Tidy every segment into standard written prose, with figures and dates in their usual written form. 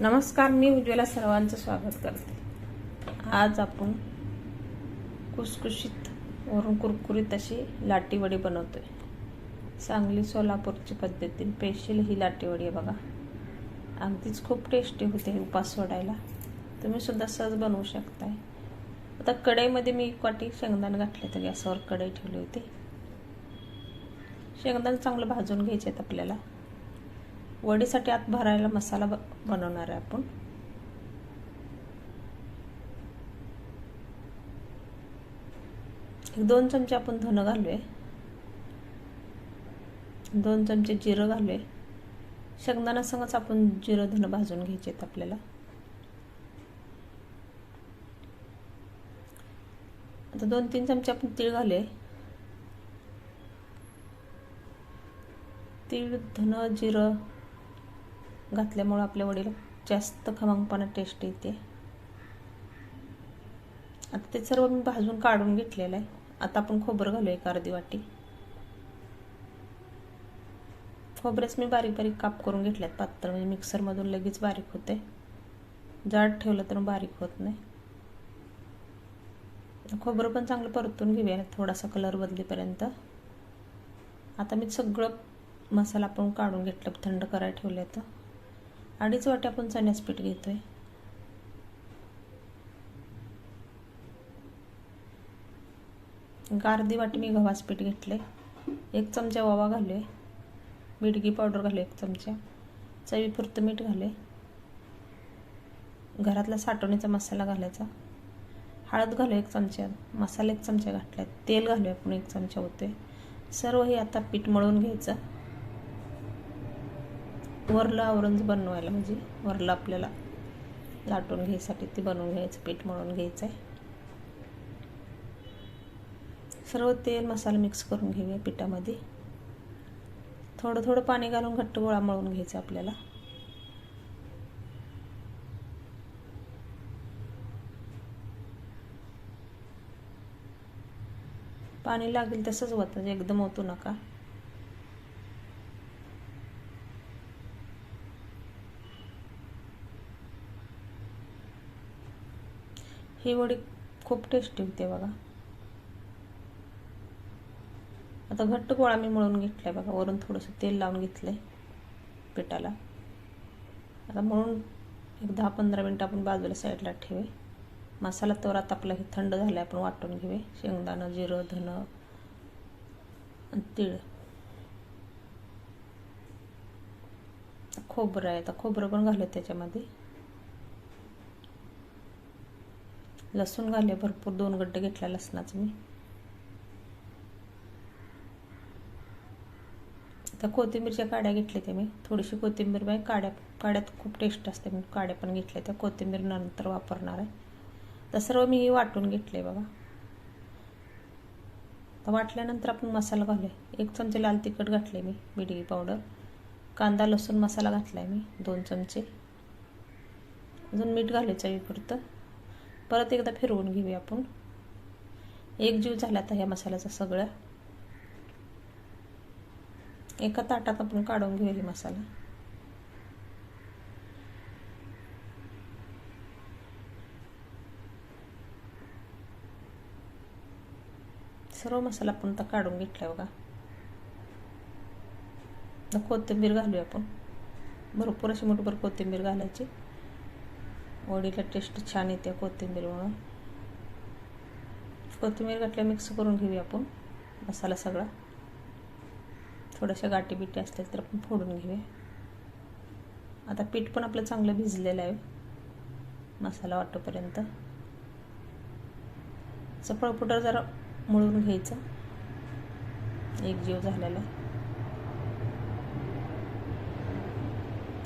नमस्कार, मी उज्ज्वला सर्वांचं स्वागत करते। आज आपण कुसकुशीत वरून कुरकुरीत अशी लाटी वडी बनवतोय। सांगली सोलापूरची पद्धतीने स्पेशल ही लाटी वडी आहे बघा। अगदीच खूप टेस्टी होते, उपास सोडायला तुम्ही सुद्धा सहज बनवू शकताय। आता कढईमध्ये मी एक वाटी शेंगदाणे घातले, तर गॅसवर कढई ठेवली होती। शेंगदाणे चांगलं भाजून घ्यायचे आहेत आपल्याला। वडीसाठी आत भरायला मसाला बनवणार आहे आपण। एक 2 चमचे आपण धन घालूया, 2 चमचे जिरं घालूया। शेंगदाण्यासंगच आपण जिरं धन भाजून घ्यायचे आहेत आपल्याला। आता 2-3 चमचे आपण तीळ घालूया। तीळ धन जिरं घातल्यामुळे आपल्या वडीला जास्त खमंगपणा टेस्ट येते। आता ते सर्व मी भाजून काढून घेतलेलं आहे। आता आपण खोबरं घालूया, एक अर्धी वाटी। खोबरेच मी बारीक बारीक काप करून घेतल्यात, पातळ, म्हणजे मिक्सर मधून लगेच बारीक होते। जाड ठेवलं तर बारीक होत नाही। खोबरं पण चांगलं परतून घेऊया, थोडासा कलर बदलेपर्यंत। आता मी सगळं मसाला आपण काढून घेतलं, थंड करायला ठेवलं आहे। 2.5 वाटी आपण चण्याचं पीठ घेतोय। अर्धी वाटी मी गव्हाचं पीठ घेतले। 1 चमचा ओवा घालूया। बिडगी पावडर घालूया 1 चमचा। चवीपुरतं मीठ घालूया। घरातला साठवणीचा मसाला घालायचा। हळद घालूया 1 चमचा। मसाला 1 चमचा घातला। तेल घालूया आपण 1 चमचा होते। सर्व हे आता पीठ मळून घ्यायचं। वरलं आवरण बनवायला, म्हणजे वरलं आपल्याला लाटून घ्यायसाठी ते बनवून घ्यायचं, पीठ मळून घ्यायचं आहे। सर्व तेल मसाला मिक्स करून घेऊया पिठामध्ये। थोडं थोडं पाणी घालून घट्ट गोळा मळून घ्यायचा आपल्याला। पाणी लागेल तसंच होतं, एकदम ओतू नका। ही वडी खूप टेस्टी होते बघा। आता घट्ट गोळा मी मळून घेतलाय बघा। वरून थोडंसं तेल लावून घेतलंय पिठाला। आता मळून एक 10-15 मिनिटं आपण बाजूला साईडला ठेवूया। मसाला तोरात आपला हे थंड झाला, आपण वाटून घेऊया। शेंगदाणा, जिरं, धन आणि तीळ, खोबरं आहे, आता खोबरं पण घालूया त्याच्यामध्ये। लसूण घालूया भरपूर, 2 गड्डे घेतला लसणाचं मी। आता कोथिंबीरच्या काड्या घेतल्या त्या मी, थोडीशी कोथिंबीर बाय काड्यात खूप टेस्ट असते, म्हणून काड्या पण घेतल्या। त्या कोथिंबीर नंतर वापरणार आहे। तर सर्व मी हे वाटून घेतले बघा। तर वाटल्यानंतर आपण मसाला घालूया। 1 चमचे लाल तिखट घातले मी, बिडगी पावडर। कांदा लसूण मसाला घातलाय मी 2 चमचे। अजून मीठ घालायचं चवीपुरतं। परत एकदा फिरवून घेऊया आपण। एक जीव झाला तर ह्या मसाल्याचा सगळा। एका ताटात आपण काढून घेऊया मसाला। सर्व मसाला आपण आता काढून घेतला बघा। आता कोथिंबीर घालूया आपण, भरपूर अशी मुठभर कोथिंबीर घालायची। वडीला टेस्ट छान येते कोथिंबीरमुळे। कोथिंबीर घातल्या मिक्स करून घेऊया आपण मसाला सगळा। थोड्याशा गाठी बिटी असतील तर आपण फोडून घेऊया। आता पीठ पण आपलं चांगलं भिजलेलं आहे मसाला वाटोपर्यंत। चपळपुटर जरा मळून घ्यायचं, एक जीव झालेला।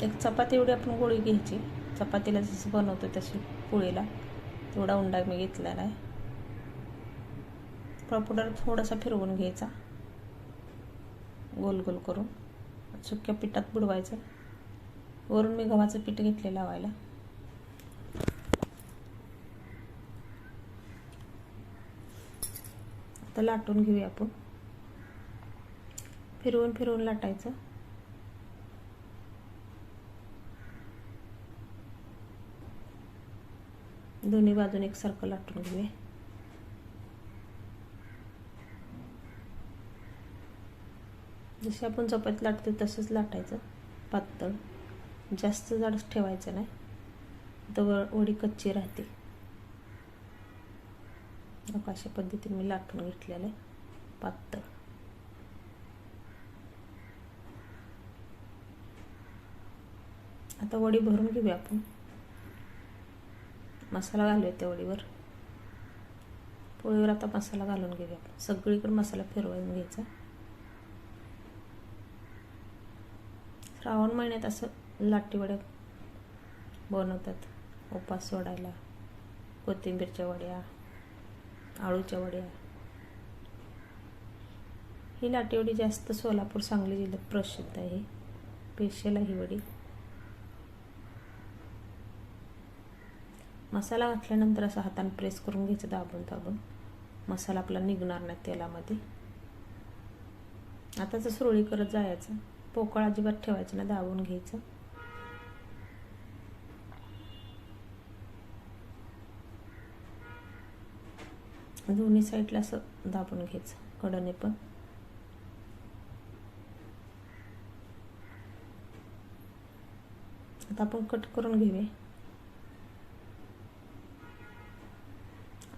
एक चपाती एवढी आपण गोळी घ्यायची। चपातीला जसं बनवतो तशी पोळीला तेवढा उंडा मी घेतलेला आहे। चपळपुटर थोडासा फिरवून घ्यायचा, गोल गोल करून सुक्या पिठात बुडवायचं। वरून मी गव्हाचं पीठ घेतले लावायला। आता लाटून घेऊया आपण, फिरवून फिरवून लाटायचं। दोन्ही बाजूने एकसारखं लाटून घेऊया. जसे आपण चपाती लाटतो तसंच लाटायचं, पातळ, जास्त जाडच ठेवायचं नाही, तर वडी कच्ची राहते. अशा पद्धतीने मी लाटून घेतलेलं आहे पातळ. आता वडी भरून घेऊया आपण. मसाला घालूया त्या वडीवर. पोळीवर आता मसाला घालून घेऊया आपण. सगळीकडे मसाला फिरवून घ्यायचा. श्रावण महिन्यात असं लाटी वड्या बनवतात उपास सोडायला. कोथिंबीरच्या वड्या, आळूच्या वड्या. ही लाटी वडी जास्त सोलापूर, सांगली जिल्ह्यात प्रसिद्ध आहे. स्पेशल आहे ही वडी. मसाला घातल्यानंतर असं हाताने प्रेस करून घ्यायचं, दाबून दाबून. मसाला आपला निघणार नाही तेलामध्ये. आता सुरळी करत जायचं. पोकळ अजिबात ठेवायचं ना, दाबून घ्यायचं. दोन्ही साईडला असं दाबून घ्यायचं, कडेने पण. आता आपण कट करून घेऊया.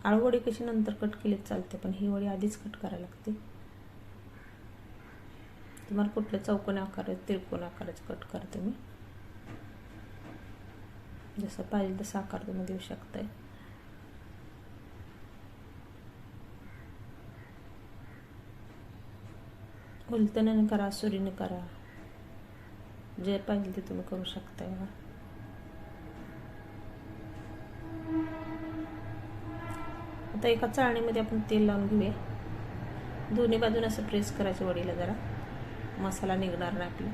आळू वडी कशी नंतर कट केली चालते, पण ही वडी आधीच कट करायला लागते. तुम्हाला कुठलं चौकोनी आकाराचं, त्रिकोणी आकाराचं कट करा तुम्ही. जसं पाहिजे तसा आकार तुम्ही देऊ शकताय. उलटण्याने करा, सुरीने करा, जे पाहिजे ते तुम्ही करू शकताय. आता एका चाळणीमध्ये आपण तेल लावून घेऊया. दोन्ही बाजूने असं प्रेस करायचं वडीला, जरा मसाला निघणार नाही आपला.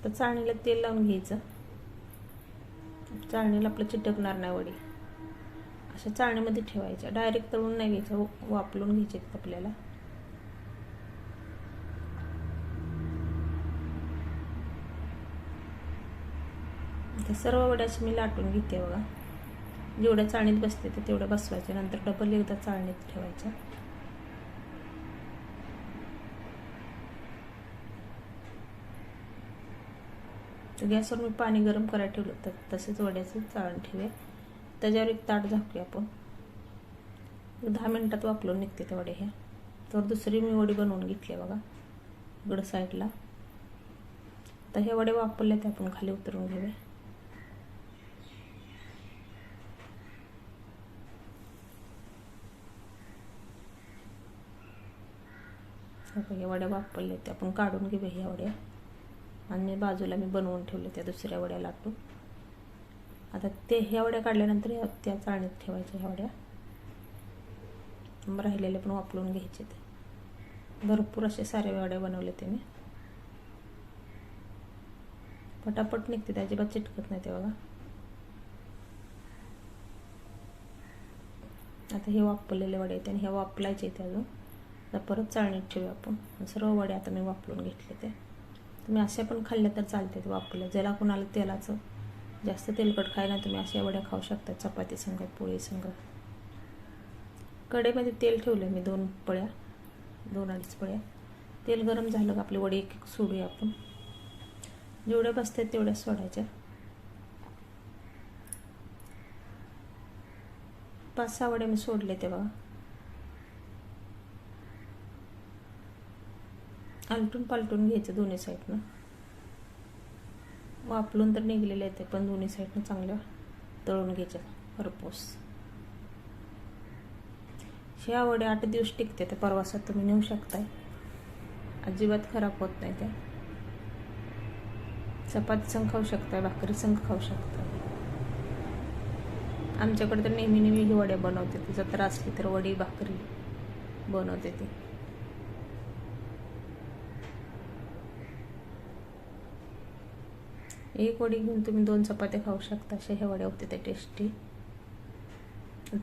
तर चाळणीला तेल लावून घ्यायचं. चाळणीला आपलं चिटकणार नाही वडी. अशा चाळणीमध्ये ठेवायच्या. डायरेक्ट तळून नाही घ्यायचं, वापरून घ्यायचे आपल्याला. सर्व वड्याशी मी लाटून घेते बघा. जेवढ्या चाळणीत बसते ते तेवढ्या बसवायच्या. नंतर डबल एकदा चाळणीत ठेवायच्या. गॅसवर मी पाणी गरम करायला ठेवलं, तर तसेच वड्याचं चाळण ठेवूया. त्याच्यावर एक ताट झाकूया आपण. 10 मिनिटात वापरून निघते त्या वड्या ह्या. तर दुसरी मी वडी बनवून घेतली बघा इकडं साईडला. तर ह्या वड्या वापरल्या त्या आपण खाली उतरून घेऊया. ह्या वड्या वापरल्या त्या आपण काढून घेऊया ह्या वड्या. आणि बाजूला मी बनवून ठेवले त्या दुसऱ्या वड्या लाटून. आता ते ह्या वड्या काढल्यानंतर त्या चाळणीत ठेवायच्या ह्या वड्या. राहिलेले पण वापरून घ्यायचे. ते भरपूर असे सारे वड्या बनवले ते मी. पटापट निघते, त्या अजिबात चिटकत नाही ते बघा. आता हे वापरलेले वडे आहेत आणि ह्या वापरायचे ते अजून. आता परत चाळणीत ठेवूया आपण. सर्व वडे आता मी वापरून घेतले. ते तुम्ही अशा पण खाल्ल्या तर चालते ते वापरल्या. ज्याला कोणाला तेलाचं जास्त तेलकट खायला तुम्ही अशा वड्या खाऊ शकता, चपाती संग, पोळी संग. कढईमध्ये तेल ठेवलं मी 2 पळ्या, 2-2.5 पळ्या. तेल गरम झालं का आपली वडी एक एक सोडूया आपण. जेवढ्या बसतात तेवढ्या सोडायच्या. 5-6 वड्या मी सोडले ते बघा. आलटून पालटून घ्यायचं दोन्ही साईडनं. वापरून तर निघलेले आहेत, पण दोन्ही साईडनं चांगल्या तळून घ्यायच्या खरपूस. ह्या वड्या 8 दिवस टिकते. त्या प्रवासात तुम्ही नेऊ शकताय, अजिबात खराब होत नाही. त्या चपाती संग खाऊ शकताय, भाकरी संग खाऊ शकताय. आमच्याकडे तर नेहमी ही वड्या बनवते. ती जत्रा असली तर वडी भाकरी बनवते ती. एक वडी घेऊन तुम्ही 2 चपात्या खाऊ शकता. अशा ह्या वड्या होते त्या टेस्टी.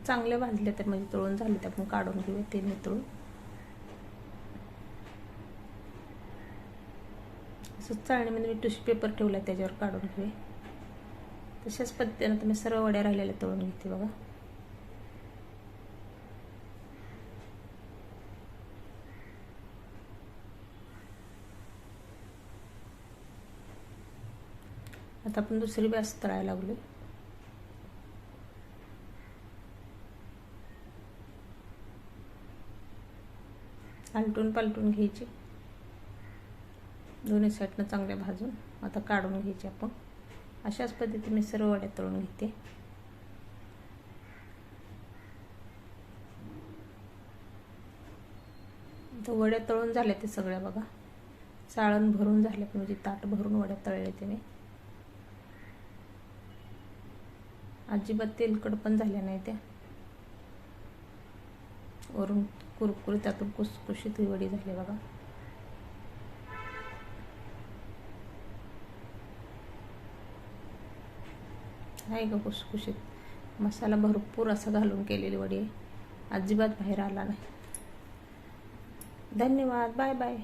चांगल्या भाजल्या तर म्हणजे तळून झाले तर आपण काढून घेऊया ते नितळून. चाळणीमध्ये मी टिश्यू पेपर ठेवला त्याच्यावर काढून घेऊया. तशाच पद्धतीने तुम्ही सर्व वड्या राहिलेल्या तळून घेते बघा. आता आपण दुसरी बॅच तळायला लागलो. आलटून पालटून घ्यायची दोन्ही साईडनं चांगल्या भाजून. आता काढून घ्यायची आपण. अशाच पद्धतीने मी सर्व वड्या तळून घेते. तर वड्या तळून झाल्या ते सगळ्या बघा. चाळण भरून झाल्या म्हणजे ताट भरून वड्या तळल्या ते मी. अजिबात तेलकट पण झाल्या नाही त्या. वरून कुरकुरीत त्यातून कुसकुशीत ही वडी झाली बघा. आहे का कुसकुशीत. मसाला भरपूर असा घालून केलेली वडी आहे. अजिबात बाहेर आला नाही. धन्यवाद. Bye bye.